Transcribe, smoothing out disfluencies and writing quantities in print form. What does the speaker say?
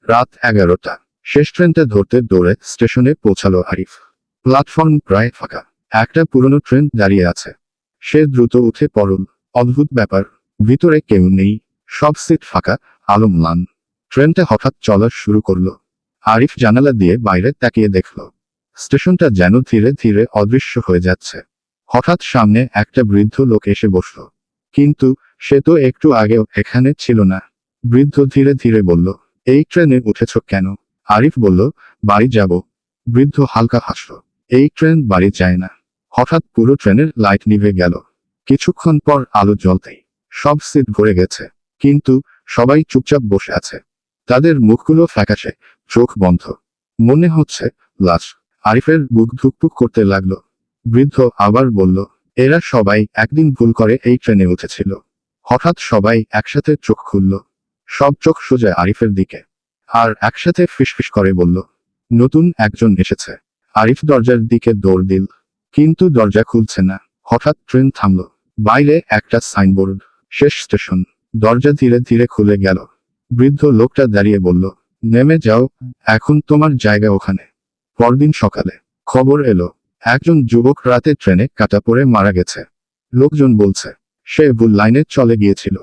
রাত 11টা। শেষ ট্রেনটা ধরতে দৌড়ে স্টেশনে পৌঁছালো আরিফ। প্ল্যাটফর্ম প্রায় ফাঁকা। একটা পুরনো ট্রেন দাঁড়িয়ে আছে। সে দ্রুত উঠে পড়ল। অদ্ভুত ব্যাপার, ভিতরে কেউ নেই, সব সিট ফাঁকা, আলো ম্লান। ট্রেনটা হঠাৎ চলা শুরু করলো। আরিফ জানালা দিয়ে বাইরে তাকিয়ে দেখল স্টেশনটা যেন ধীরে ধীরে অদৃশ্য হয়ে যাচ্ছে। হঠাৎ সামনে একটা বৃদ্ধ লোক এসে বসল। কিন্তু সে তো একটু আগেও এখানে ছিল না। বৃদ্ধ ধীরে ধীরে বলল, এই ট্রেনে উঠেছ কেন? আরিফ বলল, বাড়ি যাব। বৃদ্ধ হালকা হাসল। এই ট্রেন বাড়ি যায় না। হঠাৎ পুরো ট্রেনের লাইট নিভে গেল। কিছুক্ষণ পর আলো জ্বলতেই সব সিট ভরে গেছে। কিন্তু সবাই চুপচাপ বসে আছে। তাদের মুখগুলো ফ্যাকাশে, চোখ বন্ধ। মনে হচ্ছে লাশ। আরিফের বুক ধুকপুক করতে লাগলো। বৃদ্ধ আবার বলল, এরা সবাই একদিন ভুল করে এই ট্রেনে উঠেছিল। হঠাৎ সবাই একসাথে চোখ খুলল। সব চোখ সোজা আরিফের দিকে। আর একসাথে ফিসফিস করে বলল, নতুন একজন এসেছে। আরিফ দরজার দিকে দৌড় দিল। কিন্তু দরজা খুলছে না। হঠাৎ ট্রেন থামল। বাইরে একটা সাইনবোর্ড, শেষ স্টেশন। দরজা ধীরে ধীরে খুলে গেল। বৃদ্ধ লোকটা দাঁড়িয়ে বলল, নেমে যাও, এখন তোমার জায়গা ওখানে। পরদিন সকালে খবর এলো, একজন যুবক রাতে ট্রেনে কাটা পড়ে মারা গেছে। লোকজন বলছে সে ভুল লাইনে চলে গিয়েছিল।